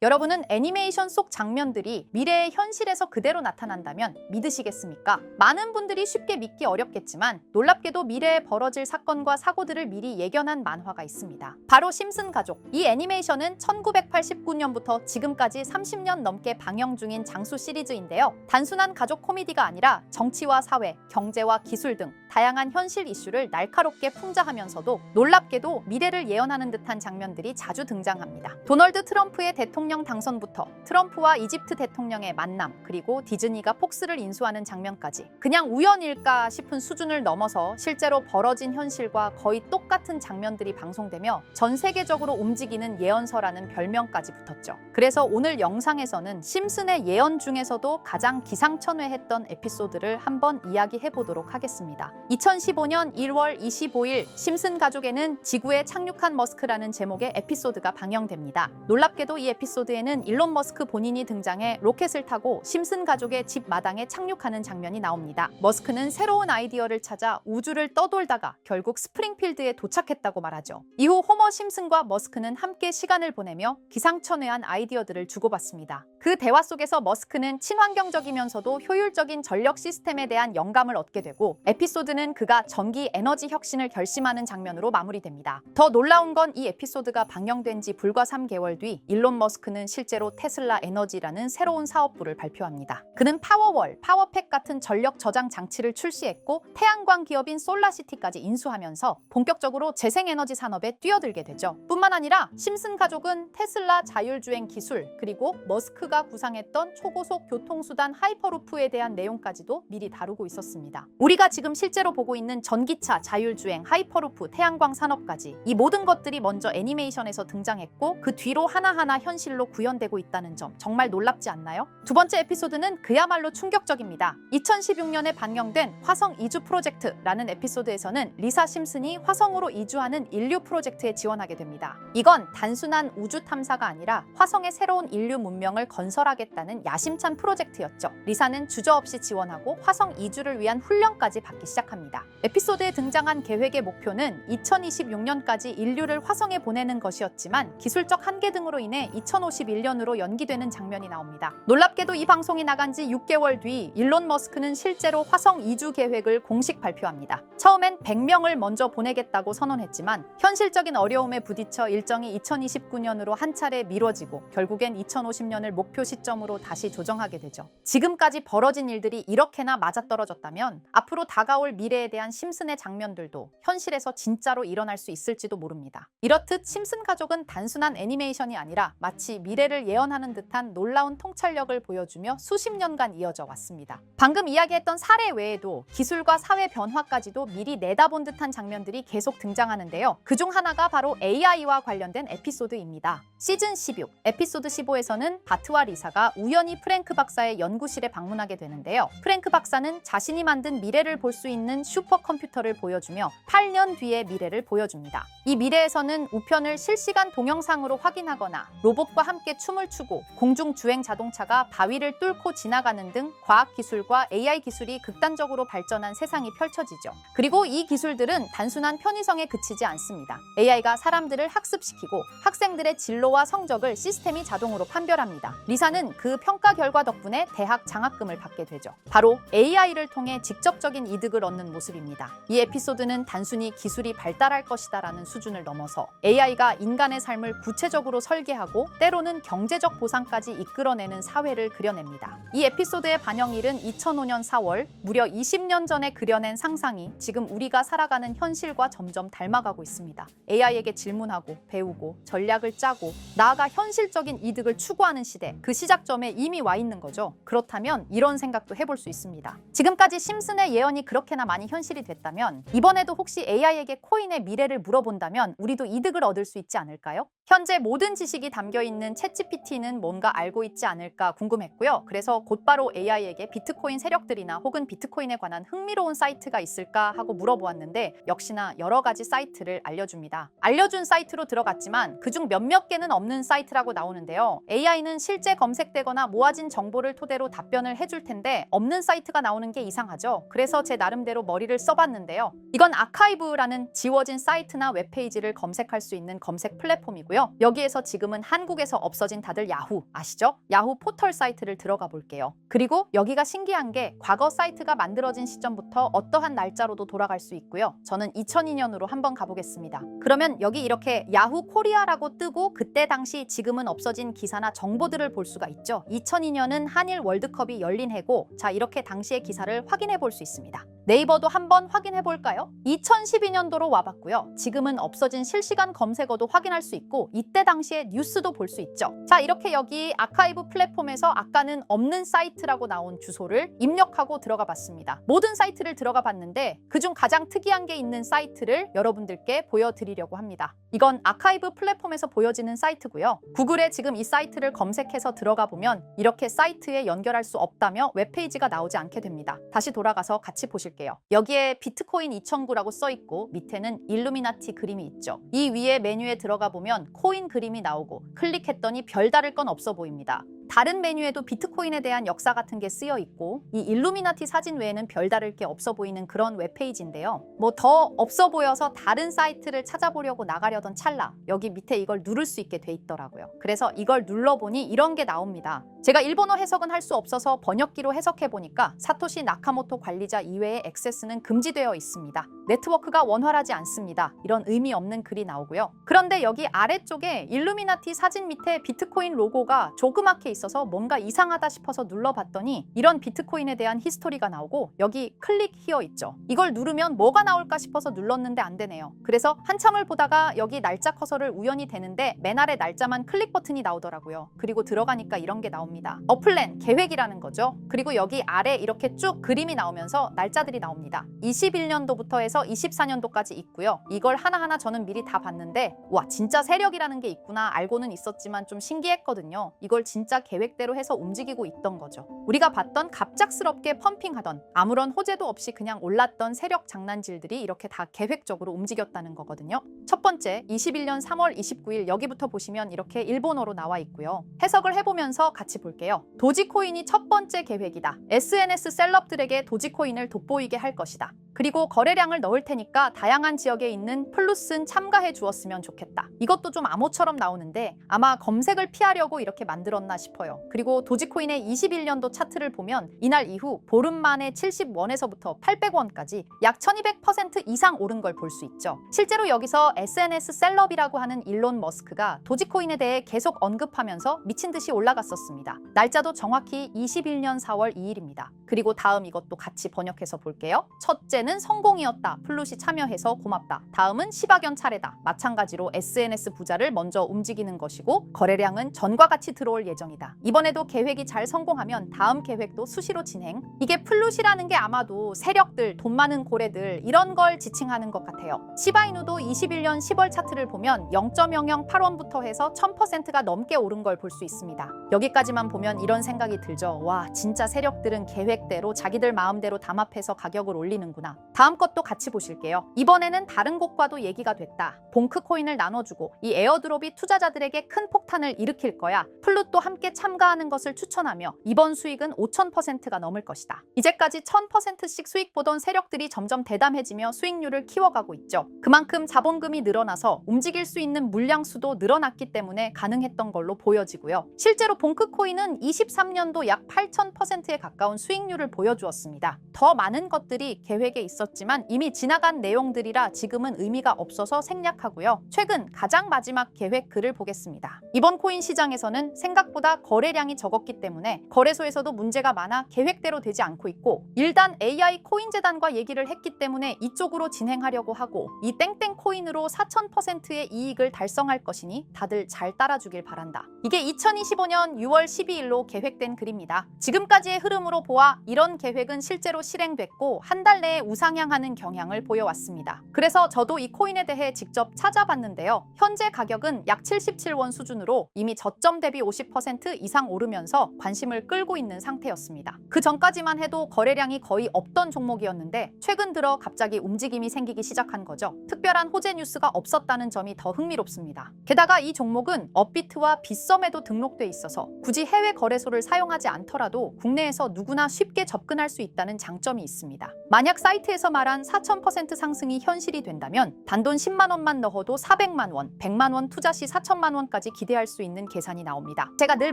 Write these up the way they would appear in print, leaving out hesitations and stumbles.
여러분은 애니메이션 속 장면들이 미래의 현실에서 그대로 나타난다면 믿으시겠습니까? 많은 분들이 쉽게 믿기 어렵겠지만 놀랍게도 미래에 벌어질 사건과 사고들을 미리 예견한 만화가 있습니다. 바로 심슨 가족. 이 애니메이션은 1989년부터 지금까지 30년 넘게 방영 중인 장수 시리즈인데요. 단순한 가족 코미디가 아니라 정치와 사회, 경제와 기술 등 다양한 현실 이슈를 날카롭게 풍자하면서도 놀랍게도 미래를 예언하는 듯한 장면들이 자주 등장합니다. 도널드 트럼프의 대통령 당선부터 트럼프와 이집트 대통령의 만남, 그리고 디즈니가 폭스를 인수하는 장면까지 그냥 우연일까 싶은 수준을 넘어서 실제로 벌어진 현실과 거의 똑같은 장면들이 방송되며 전 세계적으로 움직이는 예언서라는 별명까지 붙었죠. 그래서 오늘 영상에서는 심슨의 예언 중에서도 가장 기상천외했던 에피소드를 한번 이야기해 보도록 하겠습니다. 2015년 1월 25일 심슨 가족에는 지구에 착륙한 머스크라는 제목의 에피소드가 방영됩니다. 놀랍게도 이 에피소드에는 일론 머스크 본인이 등장해 로켓을 타고 심슨 가족의 집 마당에 착륙하는 장면이 나옵니다. 머스크는 새로운 아이디어를 찾아 우주를 떠돌다가 결국 스프링필드에 도착했다고 말하죠. 이후 호머 심슨과 머스크는 함께 시간을 보내며 기상천외한 아이디어들을 주고받습니다. 그 대화 속에서 머스크는 친환경적이면서도 효율적인 전력 시스템에 대한 영감을 얻게 되고 에피소드는 그가 전기 에너지 혁신을 결심하는 장면으로 마무리됩니다. 더 놀라운 건 이 에피소드가 방영된 지 불과 3개월 뒤 일론 머스크는 실제로 테슬라 에너지라는 새로운 사업부를 발표합니다. 그는 파워월, 파워팩 같은 전력 저장 장치를 출시했고 태양광 기업인 솔라시티까지 인수하면서 본격적으로 재생에너지 산업에 뛰어들게 되죠. 뿐만 아니라 심슨 가족은 테슬라 자율주행 기술, 그리고 머스크가 구상했던 초고속 교통수단 하이퍼루프에 대한 내용까지도 미리 다루고 있었습니다. 우리가 지금 실제로 보고 있는 전기차, 자율주행, 하이퍼루프, 태양광 산업까지 이 모든 것들이 먼저 애니메이션에서 등장했고 그 뒤로 하나하나 현실로 구현되고 있다는 점 정말 놀랍지 않나요? 두 번째 에피소드는 그야말로 충격적입니다. 2016년에 방영된 화성 이주 프로젝트라는 에피소드에서는 리사 심슨이 화성으로 이주하는 인류 프로젝트에 지원하게 됩니다. 이건 단순한 우주 탐사가 아니라 화성의 새로운 인류 문명을 건설하겠다는 야심찬 프로젝트였죠. 리사는 주저없이 지원하고 화성 이주를 위한 훈련까지 받기 시작합니다. 에피소드에 등장한 계획의 목표는 2026년까지 인류를 화성에 보내는 것이었지만 기술적 한계 등으로 인해 2051년으로 연기되는 장면이 나옵니다. 놀랍게도 이 방송이 나간 지 6개월 뒤 일론 머스크는 실제로 화성 이주 계획을 공식 발표합니다. 처음엔 100명을 먼저 보내겠다고 선언했지만 현실적인 어려움에 부딪혀 일정이 2029년으로 한 차례 미뤄지고 결국엔 2050년을 목표 시점으로 다시 조정하게 되죠. 지금까지 벌어진 일들이 이렇게나 맞아떨어졌다면 앞으로 다가올 미래에 대한 심슨의 장면들도 현실에서 진짜로 일어날 수 있을지도 모릅니다. 이렇듯 심슨 가족은 단순한 애니메이션이 아니라 마치 미래를 예언하는 듯한 놀라운 통찰력을 보여주며 수십 년간 이어져 왔습니다. 방금 이야기했던 사례 외에도 기술과 사회 변화까지도 미리 내다본 듯한 장면들이 계속 등장하는데요. 그중 하나가 바로 AI와 관련된 에피소드입니다. 시즌 16, 에피소드 15에서는 바트와 리사가 우연히 프랭크 박사의 연구실에 방문하게 되는데요. 프랭크 박사는 자신이 만든 미래를 볼 수 있는 슈퍼컴퓨터를 보여주며 8년 뒤의 미래를 보여줍니다. 이 미래에서는 우편을 실시간 동영상으로 확인하거나 로봇과 함께 춤을 추고 공중 주행 자동차가 바위를 뚫고 지나가는 등 과학기술과 AI 기술이 극단적으로 발전한 세상이 펼쳐지죠. 그리고 이 기술들은 단순한 편의성에 그치지 않습니다. AI가 사람들을 학습시키고 학생들의 진로와 성적을 시스템이 자동으로 판별합니다. 리사는 그 평가 결과 덕분에 대학 장학금을 받게 되죠. 바로 AI를 통해 직접적인 이득을 얻는 모습입니다. 이 에피소드는 단순히 기술이 발달할 것이다라는 수준을 넘어서 AI가 인간의 삶을 구체적으로 설계하고 때로는 경제적 보상까지 이끌어내는 사회를 그려냅니다. 이 에피소드의 반영일은 2005년 4월, 무려 20년 전에 그려낸 상상이 지금 우리가 살아가는 현실과 점점 닮아가고 있습니다. AI에게 질문하고 배우고 전략을 짜고 나아가 현실적인 이득을 추구하는 시대, 그 시작점에 이미 와 있는 거죠. 그렇다면 이런 생각도 해볼 수 있습니다. 지금까지 심슨의 예언이 그렇게나 많이 현실이 됐다면 이번에도 혹시 AI에게 코인의 미래를 물어본다면 우리도 이득을 얻을 수 있지 않을까요? 현재 모든 지식이 담겨있는 챗GPT는 뭔가 알고 있지 않을까 궁금했고요. 그래서 곧바로 AI에게 비트코인 세력들이나 혹은 비트코인에 관한 흥미로운 사이트가 있을까 하고 물어보았는데 역시나 여러 가지 사이트를 알려줍니다. 알려준 사이트로 들어갔지만 그중 몇몇 개는 없는 사이트라고 나오는데요. AI는 실제 검색되거나 모아진 정보를 토대로 답변을 해줄 텐데 없는 사이트가 나오는 게 이상하죠. 그래서 제 나름대로 머리를 써봤는데요. 이건 아카이브라는 지워진 사이트나 웹페이지를 검색할 수 있는 검색 플랫폼이고요. 있고요. 여기에서 지금은 한국에서 없어진 다들 야후 아시죠? 야후 포털 사이트를 들어가 볼게요. 그리고 여기가 신기한 게 과거 사이트가 만들어진 시점부터 어떠한 날짜로도 돌아갈 수 있고요. 저는 2002년으로 한번 가보겠습니다. 그러면 여기 이렇게 야후 코리아라고 뜨고 그때 당시 지금은 없어진 기사나 정보들을 볼 수가 있죠. 2002년은 한일 월드컵이 열린 해고, 자 이렇게 당시의 기사를 확인해 볼 수 있습니다. 네이버도 한번 확인해 볼까요? 2012년도로 와봤고요. 지금은 없어진 실시간 검색어도 확인할 수 있고 이때 당시의 뉴스도 볼 수 있죠. 자 이렇게 여기 아카이브 플랫폼에서 아까는 없는 사이트라고 나온 주소를 입력하고 들어가 봤습니다. 모든 사이트를 들어가 봤는데 그중 가장 특이한 게 있는 사이트를 여러분들께 보여드리려고 합니다. 이건 아카이브 플랫폼에서 보여지는 사이트고요. 구글에 지금 이 사이트를 검색해서 들어가 보면 이렇게 사이트에 연결할 수 없다며 웹페이지가 나오지 않게 됩니다. 다시 돌아가서 같이 보실게요. 여기에 비트코인 2009라고 써 있고 밑에는 일루미나티 그림이 있죠. 이 위에 메뉴에 들어가 보면 코인 그림이 나오고 클릭했더니 별다를 건 없어 보입니다. 다른 메뉴에도 비트코인에 대한 역사 같은 게 쓰여 있고 이 일루미나티 사진 외에는 별다를 게 없어 보이는 그런 웹페이지인데요. 뭐 더 없어 보여서 다른 사이트를 찾아보려고 나가려던 찰나 여기 밑에 이걸 누를 수 있게 돼 있더라고요. 그래서 이걸 눌러보니 이런 게 나옵니다. 제가 일본어 해석은 할 수 없어서 번역기로 해석해 보니까 사토시 나카모토 관리자 이외의 액세스는 금지되어 있습니다. 네트워크가 원활하지 않습니다. 이런 의미 없는 글이 나오고요. 그런데 여기 아래쪽에 일루미나티 사진 밑에 비트코인 로고가 조그맣게 있어서 뭔가 이상하다 싶어서 눌러봤더니 이런 비트코인에 대한 히스토리가 나오고 여기 클릭 히어 있죠. 이걸 누르면 뭐가 나올까 싶어서 눌렀는데 안 되네요. 그래서 한참을 보다가 여기 날짜 커서를 우연히 되는데 맨 아래 날짜만 클릭 버튼이 나오더라고요. 그리고 들어가니까 이런 게 나옵니다. 어플랜, 계획이라는 거죠. 그리고 여기 아래 이렇게 쭉 그림이 나오면서 날짜들이 나옵니다. 21년도부터 해서 24년도까지 있고요. 이걸 하나하나 저는 미리 다 봤는데 와 진짜 세력이라는 게 있구나 알고는 있었지만 좀 신기했거든요. 이걸 진짜 계획대로 해서 움직이고 있던 거죠. 우리가 봤던 갑작스럽게 펌핑하던 아무런 호재도 없이 그냥 올랐던 세력 장난질들이 이렇게 다 계획적으로 움직였다는 거거든요. 첫 번째 21년 3월 29일 여기부터 보시면 이렇게 일본어로 나와 있고요. 해석을 해보면서 같이 볼게요. 도지코인이 첫 번째 계획이다. SNS 셀럽들에게 도지코인을 돋보이게 할 것이다. 그리고 거래량을 넣을 테니까 다양한 지역에 있는 플루스는 참가해 주었으면 좋겠다. 이것도 좀 암호처럼 나오는데 아마 검색을 피하려고 이렇게 만들었나 싶어요. 그리고 도지코인의 21년도 차트를 보면 이날 이후 보름 만에 70원에서부터 800원까지 약 1200% 이상 오른 걸 볼 수 있죠. 실제로 여기서 SNS 셀럽이라고 하는 일론 머스크가 도지코인에 대해 계속 언급하면서 미친 듯이 올라갔었습니다. 날짜도 정확히 21년 4월 2일입니다. 그리고 다음 이것도 같이 번역해서 볼게요. 첫째는 성공이었다. 플룻이 참여해서 고맙다. 다음은 시바견 차례다. 마찬가지로 SNS 부자를 먼저 움직이는 것이고 거래량은 전과 같이 들어올 예정이다. 이번에도 계획이 잘 성공하면 다음 계획도 수시로 진행. 이게 플룻이라는 게 아마도 세력들, 돈 많은 고래들 이런 걸 지칭하는 것 같아요. 시바이누도 21년 10월 차트를 보면 0.008원부터 해서 1000%가 넘게 오른 걸 볼 수 있습니다. 여기까지만 보면 이런 생각이 들죠. 와 진짜 세력들은 계획대로 자기들 마음대로 담합해서 가격을 올리는구나. 다음 것도 같이 보실게요. 이번에는 다른 곳과도 얘기가 됐다. 봉크 코인을 나눠주고 이 에어드롭이 투자자들에게 큰 폭탄을 일으킬 거야. 플룻도 함께 참가하는 것을 추천하며 이번 수익은 5000%가 넘을 것이다. 이제까지 1000%씩 수익 보던 세력들이 점점 대담해지며 수익률을 키워가고 있죠. 그만큼 자본금이 늘어나서 움직일 수 있는 물량 수도 늘어났기 때문에 가능했던 걸로 보여지고요. 실제로 봉크 코인은 23년도 약 8000%에 가까운 수익률을 보여주었습니다. 더 많은 것들이 계획에 있었지만 이미 지나간 내용들이라 지금은 의미가 없어서 생략하고요. 최근 가장 마지막 계획 글을 보겠습니다. 이번 코인 시장에서는 생각보다 거래량이 적었기 때문에 거래소에서도 문제가 많아 계획대로 되지 않고 있고 일단 AI 코인재단과 얘기를 했기 때문에 이쪽으로 진행하려고 하고 이 땡땡 코인으로 4000%의 이익을 달성할 것이니 다들 잘 따라주길 바란다. 이게 2025년 6월 12일로 계획된 글입니다. 지금까지의 흐름으로 보아 이런 계획은 실제로 실행됐고 한 달 내에 우상향하는 경향을 보여왔습니다. 그래서 저도 이 코인에 대해 직접 찾아봤는데요. 현재 가격은 약 77원 수준으로 이미 저점 대비 50% 이상 오르면서 관심을 끌고 있는 상태였습니다. 그 전까지만 해도 거래량이 거의 없던 종목이었는데 최근 들어 갑자기 움직임이 생기기 시작한 거죠. 특별한 호재 뉴스가 없었다는 점이 더 흥미롭습니다. 게다가 이 종목은 업비트와 빗썸에도 등록돼 있어서 굳이 해외 거래소를 사용하지 않더라도 국내에서 누구나 쉽게 쉽게 접근할 수 있다는 장점이 있습니다. 만약 사이트에서 말한 4000% 상승이 현실이 된다면 단돈 10만 원만 넣어도 400만 원, 100만 원 투자 시 4천만 원까지 기대할 수 있는 계산이 나옵니다. 제가 늘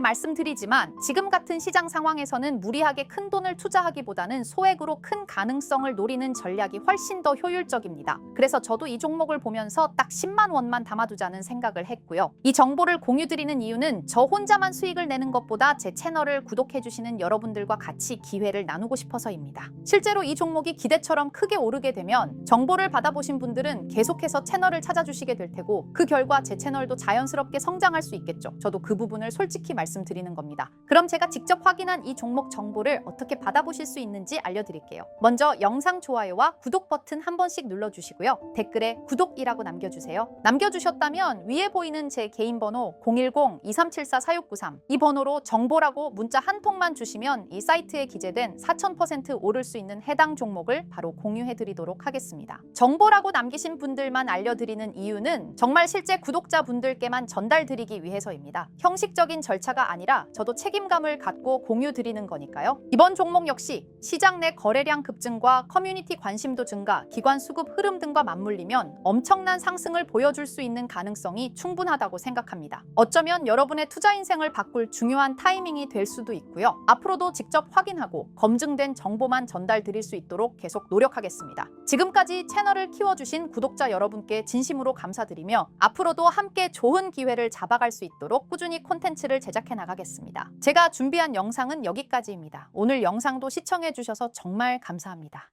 말씀드리지만 지금 같은 시장 상황에서는 무리하게 큰 돈을 투자하기보다는 소액으로 큰 가능성을 노리는 전략이 훨씬 더 효율적입니다. 그래서 저도 이 종목을 보면서 딱 10만 원만 담아두자는 생각을 했고요. 이 정보를 공유드리는 이유는 저 혼자만 수익을 내는 것보다 제 채널을 구독해주시는 여러분들과 같이 기회를 나누고 싶어서입니다. 실제로 이 종목이 기대처럼 크게 오르게 되면 정보를 받아보신 분들은 계속해서 채널을 찾아주시게 될 테고 그 결과 제 채널도 자연스럽게 성장할 수 있겠죠. 저도 그 부분을 솔직히 말씀드리는 겁니다. 그럼 제가 직접 확인한 이 종목 정보를 어떻게 받아보실 수 있는지 알려드릴게요. 먼저 영상 좋아요와 구독 버튼 한 번씩 눌러주시고요. 댓글에 구독이라고 남겨주세요. 남겨주셨다면 위에 보이는 제 개인 번호 010-2374-4693 이 번호로 정보라고 문자 한 통만 주시면 이 사이트에 기재된 4000% 오를 수 있는 해당 종목을 바로 공유해드리도록 하겠습니다. 정보라고 남기신 분들만 알려드리는 이유는 정말 실제 구독자분들께만 전달드리기 위해서입니다. 형식적인 절차가 아니라 저도 책임감을 갖고 공유드리는 거니까요. 이번 종목 역시 시장 내 거래량 급증과 커뮤니티 관심도 증가, 기관 수급 흐름 등과 맞물리면 엄청난 상승을 보여줄 수 있는 가능성이 충분하다고 생각합니다. 어쩌면 여러분의 투자 인생을 바꿀 중요한 타이밍이 될 수도 있고요. 앞으로도 직접 확인하고 검증된 정보만 전달드릴 수 있도록 계속 노력하겠습니다. 지금까지 채널을 키워주신 구독자 여러분께 진심으로 감사드리며 앞으로도 함께 좋은 기회를 잡아갈 수 있도록 꾸준히 콘텐츠를 제작해 나가겠습니다. 제가 준비한 영상은 여기까지입니다. 오늘 영상도 시청해 주셔서 정말 감사합니다.